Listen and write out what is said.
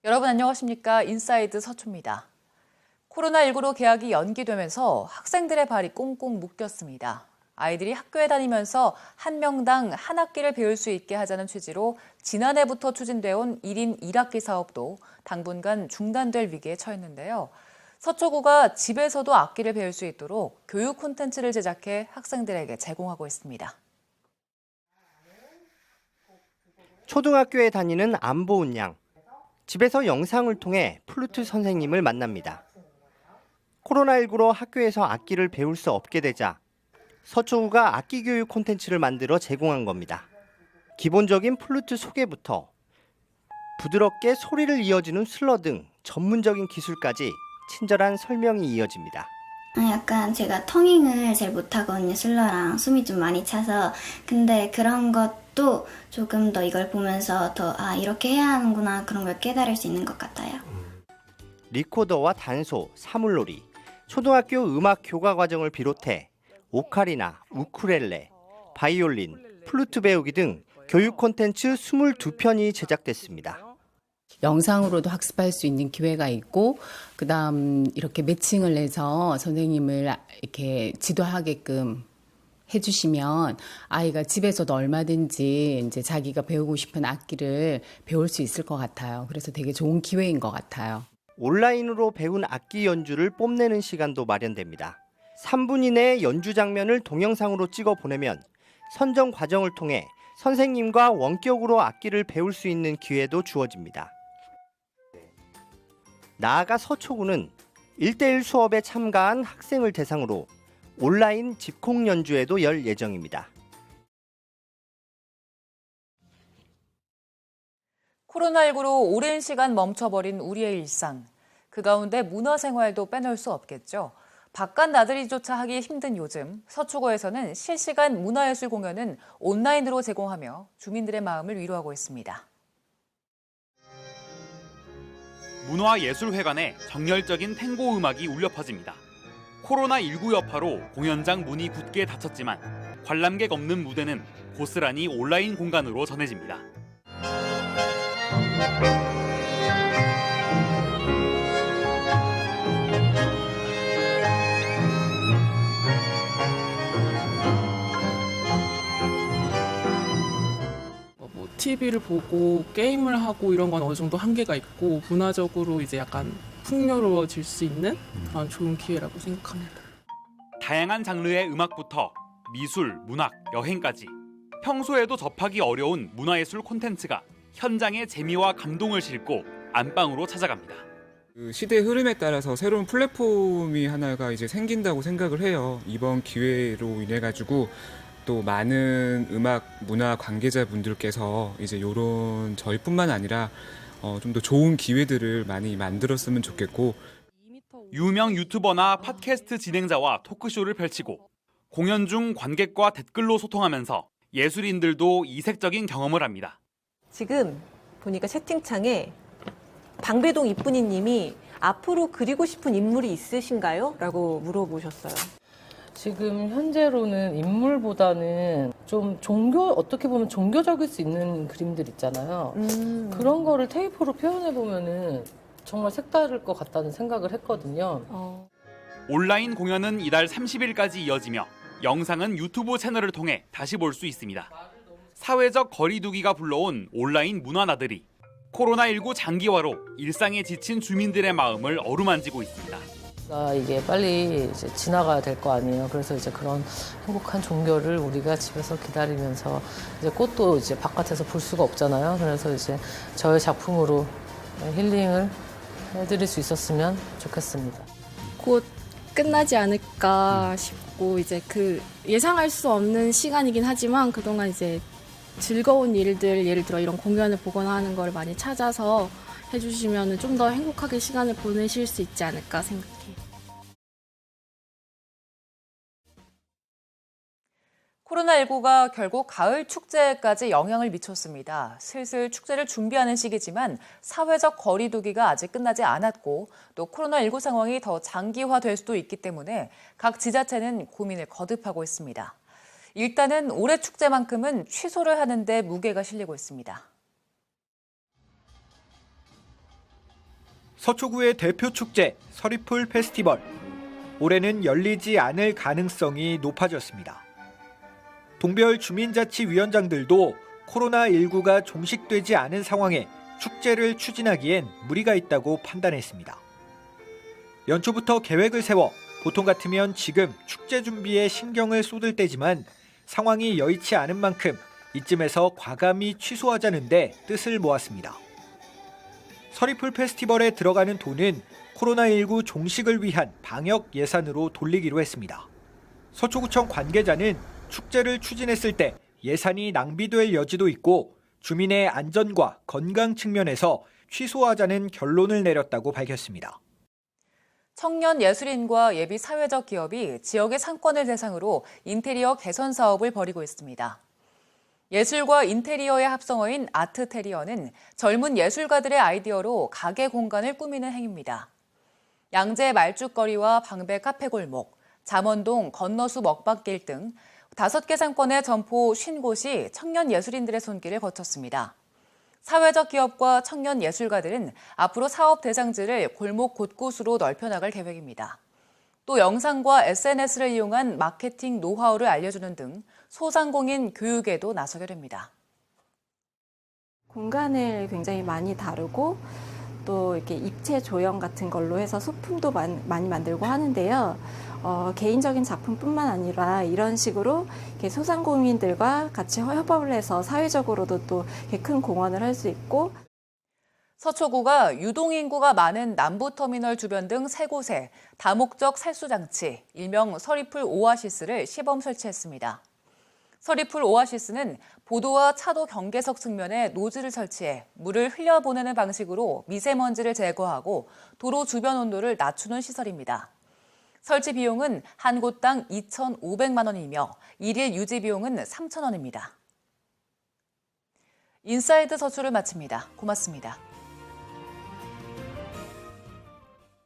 여러분 안녕하십니까? 인사이드 서초입니다. 코로나19로 개학이 연기되면서 학생들의 발이 꽁꽁 묶였습니다. 아이들이 학교에 다니면서 한 명당 한 학기를 배울 수 있게 하자는 취지로 지난해부터 추진되어 온 1인 1학기 사업도 당분간 중단될 위기에 처했는데요. 서초구가 집에서도 악기를 배울 수 있도록 교육 콘텐츠를 제작해 학생들에게 제공하고 있습니다. 초등학교에 다니는 안보은 양. 집에서 영상을 통해 플루트 선생님을 만납니다. 코로나19로 학교에서 악기를 배울 수 없게 되자 서초구가 악기 교육 콘텐츠를 만들어 제공한 겁니다. 기본적인 플루트 소개부터 부드럽게 소리를 이어주는 슬러 등 전문적인 기술까지 친절한 설명이 이어집니다. 약간 제가 터닝을 잘 못하거든요. 슬러랑 숨이 좀 많이 차서. 근데 그런 것도 조금 더 이걸 보면서 더 이렇게 해야 하는구나 그런 걸 깨달을 수 있는 것 같아요. 리코더와 단소, 사물놀이, 초등학교 음악 교과 과정을 비롯해 오카리나, 우쿨렐레, 바이올린, 플루트 배우기 등 교육 콘텐츠 22편이 제작됐습니다. 영상으로도 학습할 수 있는 기회가 있고, 그다음 이렇게 매칭을 해서 선생님을 이렇게 지도하게끔 해주시면 아이가 집에서도 얼마든지 이제 자기가 배우고 싶은 악기를 배울 수 있을 것 같아요. 그래서 되게 좋은 기회인 것 같아요. 온라인으로 배운 악기 연주를 뽐내는 시간도 마련됩니다. 3분 이내의 연주 장면을 동영상으로 찍어 보내면 선정 과정을 통해 선생님과 원격으로 악기를 배울 수 있는 기회도 주어집니다. 나아가 서초구는 1대1 수업에 참가한 학생을 대상으로 온라인 집콕 연주회도 열 예정입니다. 코로나19로 오랜 시간 멈춰버린 우리의 일상. 그 가운데 문화생활도 빼놓을 수 없겠죠. 바깥 나들이조차 하기 힘든 요즘, 서초구에서는 실시간 문화예술 공연은 온라인으로 제공하며 주민들의 마음을 위로하고 있습니다. 문화예술회관에 정열적인 탱고 음악이 울려 퍼집니다. 코로나19 여파로 공연장 문이 굳게 닫혔지만 관람객 없는 무대는 고스란히 온라인 공간으로 전해집니다. TV를 보고 게임을 하고 이런 건 어느 정도 한계가 있고 문화적으로 이제 약간 풍요로워질 수 있는 그런 좋은 기회라고 생각합니다. 다양한 장르의 음악부터 미술, 문학, 여행까지 평소에도 접하기 어려운 문화예술 콘텐츠가 현장의 재미와 감동을 싣고 안방으로 찾아갑니다. 그 시대의 흐름에 따라서 새로운 플랫폼이 하나가 이제 생긴다고 생각을 해요. 이번 기회로 인해 가지고 또 많은 음악 문화 관계자분들께서 이제 요런 저희뿐만 아니라 좀 더 좋은 기회들을 많이 만들었으면 좋겠고, 유명 유튜버나 팟캐스트 진행자와 토크쇼를 펼치고 공연 중 관객과 댓글로 소통하면서 예술인들도 이색적인 경험을 합니다. 지금 보니까 채팅창에 방배동 이쁜이 님이 앞으로 그리고 싶은 인물이 있으신가요? 라고 물어보셨어요. 지금 현재로는 인물보다는 좀 어떻게 보면 종교적일 수 있는 그림들 있잖아요. 그런 거를 테이프로 표현해보면은 정말 색다를 것 같다는 생각을 했거든요. 온라인 공연은 이달 30일까지 이어지며 영상은 유튜브 채널을 통해 다시 볼 수 있습니다. 사회적 거리두기가 불러온 온라인 문화 나들이. 코로나19 장기화로 일상에 지친 주민들의 마음을 어루만지고 있습니다. 이게 빨리 이제 지나가야 될 거 아니에요. 그래서 이제 그런 행복한 종교를 우리가 집에서 기다리면서 이제 꽃도 이제 바깥에서 볼 수가 없잖아요. 그래서 이제 저의 작품으로 힐링을 해드릴 수 있었으면 좋겠습니다. 곧 끝나지 않을까 싶고 이제 그 예상할 수 없는 시간이긴 하지만 그동안 이제 즐거운 일들, 예를 들어 이런 공연을 보거나 하는 걸 많이 찾아서 해주시면 좀 더 행복하게 시간을 보내실 수 있지 않을까 생각해요. 코로나19가 결국 가을 축제까지 영향을 미쳤습니다. 슬슬 축제를 준비하는 시기지만 사회적 거리두기가 아직 끝나지 않았고 또 코로나19 상황이 더 장기화될 수도 있기 때문에 각 지자체는 고민을 거듭하고 있습니다. 일단은 올해 축제만큼은 취소를 하는 데 무게가 실리고 있습니다. 서초구의 대표 축제 서리풀 페스티벌. 올해는 열리지 않을 가능성이 높아졌습니다. 동별 주민자치위원장들도 코로나19가 종식되지 않은 상황에 축제를 추진하기엔 무리가 있다고 판단했습니다. 연초부터 계획을 세워 보통 같으면 지금 축제 준비에 신경을 쏟을 때지만 상황이 여의치 않은 만큼 이쯤에서 과감히 취소하자는데 뜻을 모았습니다. 서리풀 페스티벌에 들어가는 돈은 코로나19 종식을 위한 방역 예산으로 돌리기로 했습니다. 서초구청 관계자는 축제를 추진했을 때 예산이 낭비될 여지도 있고 주민의 안전과 건강 측면에서 취소하자는 결론을 내렸다고 밝혔습니다. 청년 예술인과 예비 사회적 기업이 지역의 상권을 대상으로 인테리어 개선 사업을 벌이고 있습니다. 예술과 인테리어의 합성어인 아트테리어는 젊은 예술가들의 아이디어로 가게 공간을 꾸미는 행위입니다. 양재 말죽거리와 방배 카페골목, 잠원동 건너수 먹방길 등 5개 상권의 점포 50곳이 청년 예술인들의 손길을 거쳤습니다. 사회적 기업과 청년 예술가들은 앞으로 사업 대상지를 골목 곳곳으로 넓혀나갈 계획입니다. 또 영상과 SNS를 이용한 마케팅 노하우를 알려주는 등 소상공인 교육에도 나서게 됩니다. 공간을 굉장히 많이 다루고 또 이렇게 입체 조형 같은 걸로 해서 소품도 많이 만들고 하는데요. 개인적인 작품뿐만 아니라 이런 식으로 이렇게 소상공인들과 같이 협업을 해서 사회적으로도 또 이렇게 큰 공헌을 할 수 있고. 서초구가 유동인구가 많은 남부터미널 주변 등 3곳에 다목적 살수장치, 일명 서리풀 오아시스를 시범 설치했습니다. 서리풀 오아시스는 보도와 차도 경계석 측면에 노즐을 설치해 물을 흘려보내는 방식으로 미세먼지를 제거하고 도로 주변 온도를 낮추는 시설입니다. 설치 비용은 한 곳당 2,500만 원이며 일일 유지 비용은 3,000원입니다. 인사이드 서초를 마칩니다. 고맙습니다.